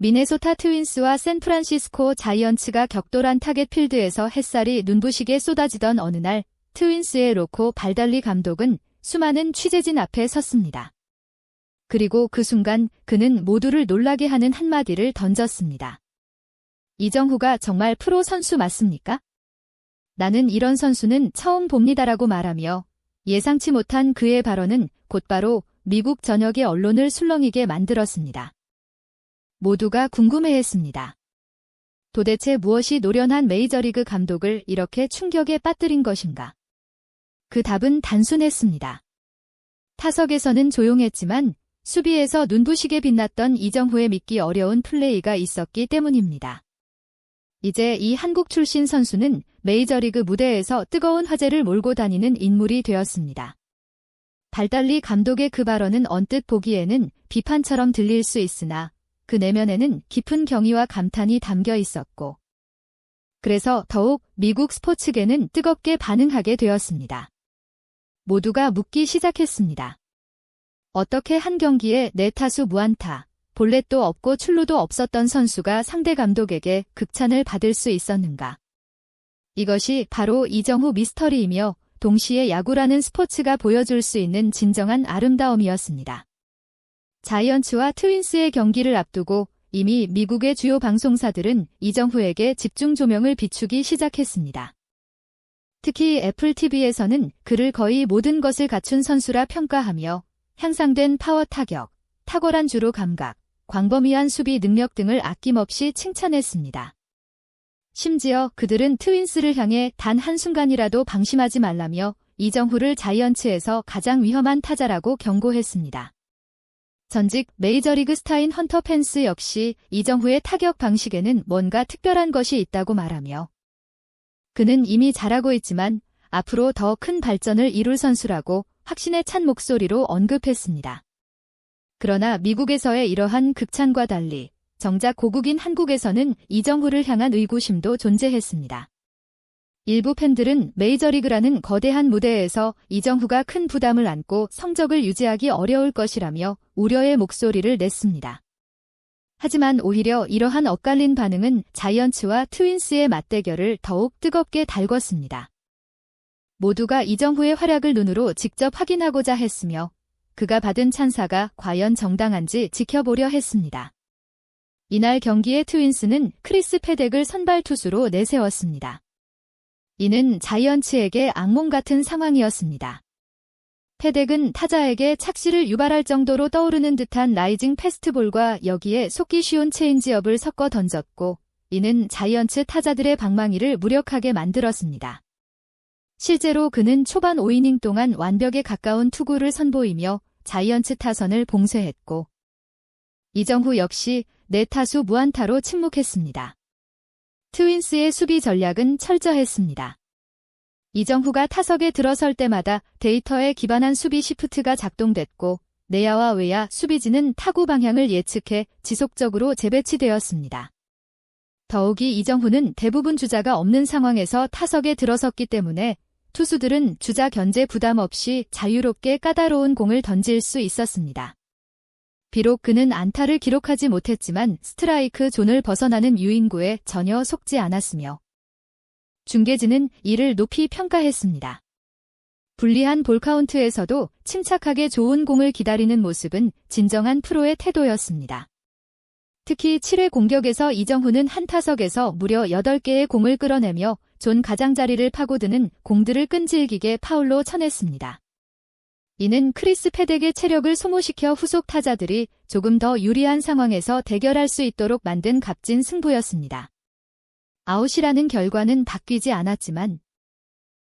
미네소타 트윈스와 샌프란시스코 자이언츠가 격돌한 타겟 필드에서 햇살이 눈부시게 쏟아지던 어느 날 트윈스의 로코 발달리 감독은 수많은 취재진 앞에 섰습니다. 그리고 그 순간 그는 모두를 놀라게 하는 한마디를 던졌습니다. 이정후가 정말 프로 선수 맞습니까? 나는 이런 선수는 처음 봅니다라고 말하며 예상치 못한 그의 발언은 곧바로 미국 전역의 언론을 술렁이게 만들었습니다. 모두가 궁금해했습니다. 도대체 무엇이 노련한 메이저리그 감독을 이렇게 충격에 빠뜨린 것인가? 그 답은 단순했습니다. 타석에서는 조용했지만 수비에서 눈부시게 빛났던 이정후의 믿기 어려운 플레이가 있었기 때문입니다. 이제 이 한국 출신 선수는 메이저리그 무대에서 뜨거운 화제를 몰고 다니는 인물이 되었습니다. 발달리 감독의 그 발언은 언뜻 보기에는 비판처럼 들릴 수 있으나 그 내면에는 깊은 경의와 감탄이 담겨 있었고, 그래서 더욱 미국 스포츠계는 뜨겁게 반응하게 되었습니다. 모두가 묻기 시작했습니다. 어떻게 한 경기에 4타수 무안타, 볼넷도 없고 출루도 없었던 선수가 상대 감독에게 극찬을 받을 수 있었는가? 이것이 바로 이정후 미스터리이며 동시에 야구라는 스포츠가 보여줄 수 있는 진정한 아름다움이었습니다. 자이언츠와 트윈스의 경기를 앞두고 이미 미국의 주요 방송사들은 이정후에게 집중 조명을 비추기 시작했습니다. 특히 애플 TV에서는 그를 거의 모든 것을 갖춘 선수라 평가하며 향상된 파워 타격, 탁월한 주루 감각, 광범위한 수비 능력 등을 아낌없이 칭찬했습니다. 심지어 그들은 트윈스를 향해 단 한순간이라도 방심하지 말라며 이정후를 자이언츠에서 가장 위험한 타자라고 경고했습니다. 전직 메이저리그 스타인 헌터 펜스 역시 이정후의 타격 방식에는 뭔가 특별한 것이 있다고 말하며 그는 이미 잘하고 있지만 앞으로 더 큰 발전을 이룰 선수라고 확신에 찬 목소리로 언급했습니다. 그러나 미국에서의 이러한 극찬과 달리 정작 고국인 한국에서는 이정후를 향한 의구심도 존재했습니다. 일부 팬들은 메이저리그라는 거대한 무대에서 이정후가 큰 부담을 안고 성적을 유지하기 어려울 것이라며 우려의 목소리를 냈습니다. 하지만 오히려 이러한 엇갈린 반응은 자이언츠와 트윈스의 맞대결을 더욱 뜨겁게 달궜습니다. 모두가 이정후의 활약을 눈으로 직접 확인하고자 했으며 그가 받은 찬사가 과연 정당한지 지켜보려 했습니다. 이날 경기의 트윈스는 크리스 패덱을 선발 투수로 내세웠습니다. 이는 자이언츠에게 악몽 같은 상황이었습니다. 패덱은 타자에게 착시를 유발할 정도로 떠오르는 듯한 라이징 패스트볼과 여기에 속기 쉬운 체인지업을 섞어 던졌고 이는 자이언츠 타자들의 방망이를 무력하게 만들었습니다. 실제로 그는 초반 5이닝 동안 완벽에 가까운 투구를 선보이며 자이언츠 타선을 봉쇄했고 이정후 역시 4타수 무안타로 침묵했습니다. 트윈스의 수비 전략은 철저했습니다. 이정후가 타석에 들어설 때마다 데이터에 기반한 수비 시프트가 작동됐고 내야와 외야 수비진은 타구 방향을 예측해 지속적으로 재배치되었습니다. 더욱이 이정후는 대부분 주자가 없는 상황에서 타석에 들어섰기 때문에 투수들은 주자 견제 부담 없이 자유롭게 까다로운 공을 던질 수 있었습니다. 비록 그는 안타를 기록하지 못했지만 스트라이크 존을 벗어나는 유인구에 전혀 속지 않았으며 중계진은 이를 높이 평가했습니다. 불리한 볼카운트에서도 침착하게 좋은 공을 기다리는 모습은 진정한 프로의 태도였습니다. 특히 7회 공격에서 이정후는 한 타석에서 무려 8개의 공을 끌어내며 존 가장자리를 파고드는 공들을 끈질기게 파울로 쳐냈습니다. 이는 크리스 패덱의 체력을 소모시켜 후속 타자들이 조금 더 유리한 상황에서 대결할 수 있도록 만든 값진 승부였습니다. 아웃이라는 결과는 바뀌지 않았지만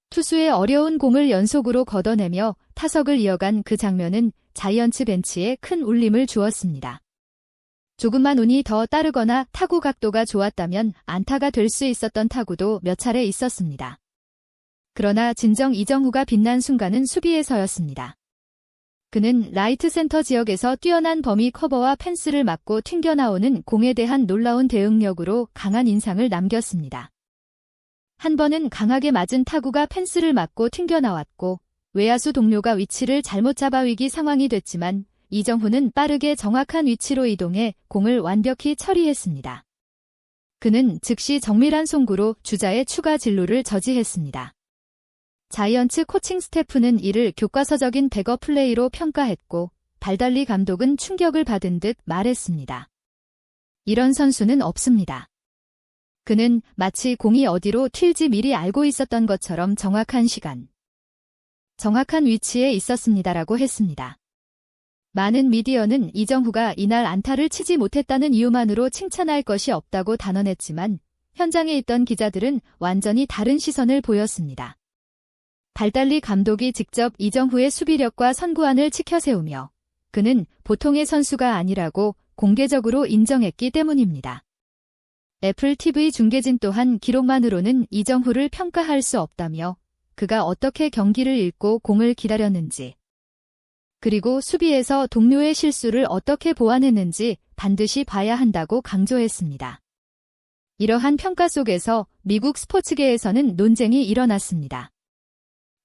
투수의 어려운 공을 연속으로 걷어내며 타석을 이어간 그 장면은 자이언츠 벤치에 큰 울림을 주었습니다. 조금만 운이 더 따르거나 타구 각도가 좋았다면 안타가 될 수 있었던 타구도 몇 차례 있었습니다. 그러나 진정 이정후가 빛난 순간은 수비에서였습니다. 그는 라이트 센터 지역에서 뛰어난 범위 커버와 펜스를 맞고 튕겨나오는 공에 대한 놀라운 대응력으로 강한 인상을 남겼습니다. 한 번은 강하게 맞은 타구가 펜스를 맞고 튕겨나왔고 외야수 동료가 위치를 잘못 잡아 위기 상황이 됐지만 이정후는 빠르게 정확한 위치로 이동해 공을 완벽히 처리했습니다. 그는 즉시 정밀한 송구로 주자의 추가 진루를 저지했습니다. 자이언츠 코칭 스태프는 이를 교과서적인 백업 플레이로 평가했고 발달리 감독은 충격을 받은 듯 말했습니다. 이런 선수는 없습니다. 그는 마치 공이 어디로 튈지 미리 알고 있었던 것처럼 정확한 시간, 정확한 위치에 있었습니다라고 했습니다. 많은 미디어는 이정후가 이날 안타를 치지 못했다는 이유만으로 칭찬할 것이 없다고 단언했지만 현장에 있던 기자들은 완전히 다른 시선을 보였습니다. 발달리 감독이 직접 이정후의 수비력과 선구안을 치켜세우며 그는 보통의 선수가 아니라고 공개적으로 인정했기 때문입니다. 애플 TV 중계진 또한 기록만으로는 이정후를 평가할 수 없다며 그가 어떻게 경기를 읽고 공을 기다렸는지 그리고 수비에서 동료의 실수를 어떻게 보완했는지 반드시 봐야 한다고 강조했습니다. 이러한 평가 속에서 미국 스포츠계에서는 논쟁이 일어났습니다.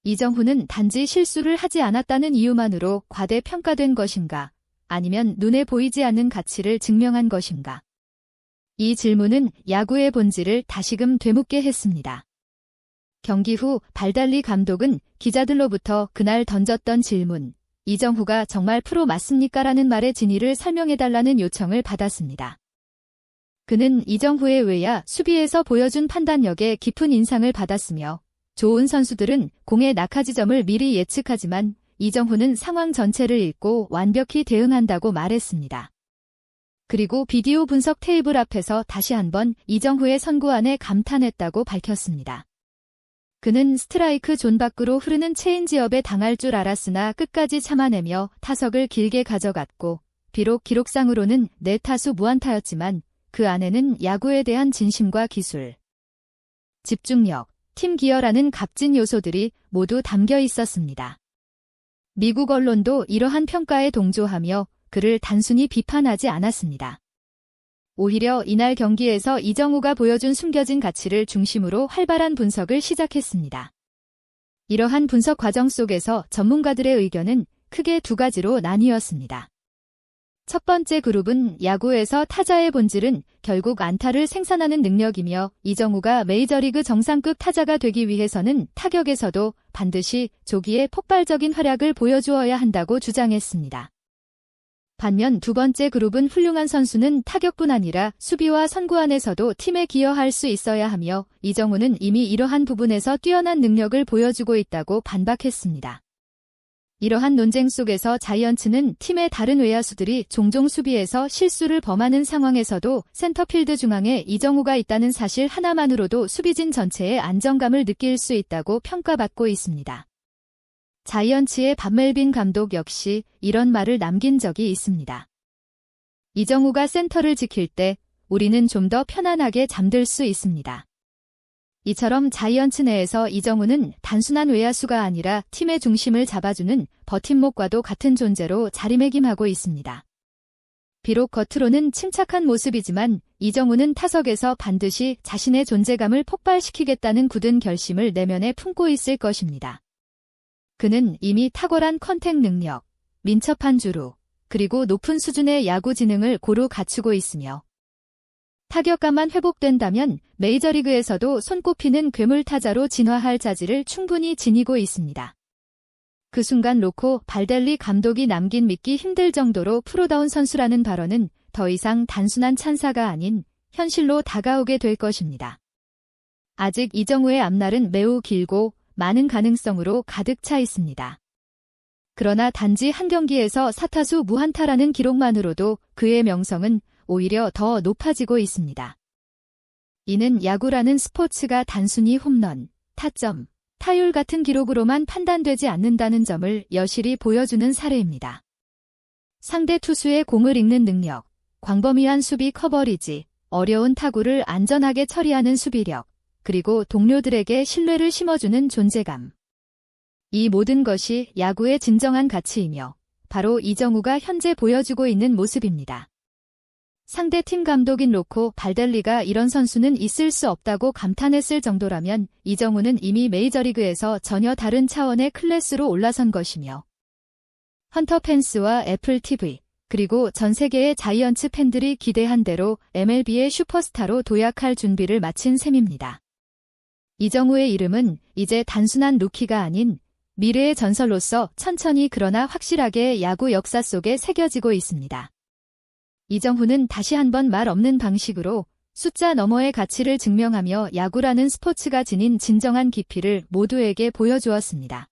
이정후는 단지 실수를 하지 않았다는 이유만으로 과대평가된 것인가, 아니면 눈에 보이지 않는 가치를 증명한 것인가. 이 질문은 야구의 본질을 다시금 되묻게 했습니다. 경기 후 발달리 감독은 기자들로부터 그날 던졌던 질문, 이정후가 정말 프로 맞습니까? 라는 말의 진위를 설명해달라는 요청을 받았습니다. 그는 이정후의 외야 수비에서 보여준 판단력에 깊은 인상을 받았으며 좋은 선수들은 공의 낙하 지점을 미리 예측하지만 이정후는 상황 전체를 읽고 완벽히 대응한다고 말했습니다. 그리고 비디오 분석 테이블 앞에서 다시 한번 이정후의 선구안에 감탄했다고 밝혔습니다. 그는 스트라이크 존 밖으로 흐르는 체인지업에 당할 줄 알았으나 끝까지 참아내며 타석을 길게 가져갔고 비록 기록상으로는 4타수 무안타였지만 그 안에는 야구에 대한 진심과 기술, 집중력, 팀 기여라는 값진 요소들이 모두 담겨 있었습니다. 미국 언론도 이러한 평가에 동조하며 그를 단순히 비판하지 않았습니다. 오히려 이날 경기에서 이정후가 보여준 숨겨진 가치를 중심으로 활발한 분석을 시작했습니다. 이러한 분석 과정 속에서 전문가들의 의견은 크게 두 가지로 나뉘었습니다. 첫 번째 그룹은 야구에서 타자의 본질은 결국 안타를 생산하는 능력이며 이정후가 메이저리그 정상급 타자가 되기 위해서는 타격에서도 반드시 조기에 폭발적인 활약을 보여주어야 한다고 주장했습니다. 반면 두 번째 그룹은 훌륭한 선수는 타격뿐 아니라 수비와 선구안에서도 팀에 기여할 수 있어야 하며 이정후는 이미 이러한 부분에서 뛰어난 능력을 보여주고 있다고 반박했습니다. 이러한 논쟁 속에서 자이언츠는 팀의 다른 외야수들이 종종 수비에서 실수를 범하는 상황에서도 센터필드 중앙에 이정후가 있다는 사실 하나만으로도 수비진 전체의 안정감을 느낄 수 있다고 평가받고 있습니다. 자이언츠의 밥 멜빈 감독 역시 이런 말을 남긴 적이 있습니다. 이정후가 센터를 지킬 때 우리는 좀 더 편안하게 잠들 수 있습니다. 이처럼 자이언츠 내에서 이정후는 단순한 외야수가 아니라 팀의 중심을 잡아주는 버팀목과도 같은 존재로 자리매김하고 있습니다. 비록 겉으로는 침착한 모습이지만 이정후는 타석에서 반드시 자신의 존재감을 폭발시키겠다는 굳은 결심을 내면에 품고 있을 것입니다. 그는 이미 탁월한 컨택 능력, 민첩한 주루, 그리고 높은 수준의 야구 지능을 고루 갖추고 있으며 타격감만 회복된다면 메이저리그에서도 손꼽히는 괴물 타자로 진화할 자질을 충분히 지니고 있습니다. 그 순간 로코 발델리 감독이 남긴 믿기 힘들 정도로 프로다운 선수라는 발언은 더 이상 단순한 찬사가 아닌 현실로 다가오게 될 것입니다. 아직 이정후의 앞날은 매우 길고 많은 가능성으로 가득 차 있습니다. 그러나 단지 한 경기에서 4타수 무안타라는 기록만으로도 그의 명성은 오히려 더 높아지고 있습니다. 이는 야구라는 스포츠가 단순히 홈런, 타점, 타율 같은 기록으로만 판단되지 않는다는 점을 여실히 보여주는 사례입니다. 상대 투수의 공을 읽는 능력, 광범위한 수비 커버리지, 어려운 타구를 안전하게 처리하는 수비력, 그리고 동료들에게 신뢰를 심어주는 존재감. 이 모든 것이 야구의 진정한 가치이며 바로 이정후가 현재 보여주고 있는 모습입니다. 상대팀 감독인 로코 발델리가 이런 선수는 있을 수 없다고 감탄했을 정도라면 이정후는 이미 메이저리그에서 전혀 다른 차원의 클래스로 올라선 것이며 헌터 펜스와 애플 TV, 그리고 전 세계의 자이언츠 팬들이 기대한 대로 MLB의 슈퍼스타로 도약할 준비를 마친 셈입니다. 이정우의 이름은 이제 단순한 루키가 아닌 미래의 전설로서 천천히 그러나 확실하게 야구 역사 속에 새겨지고 있습니다. 이정후는 다시 한번 말 없는 방식으로 숫자 너머의 가치를 증명하며 야구라는 스포츠가 지닌 진정한 깊이를 모두에게 보여주었습니다.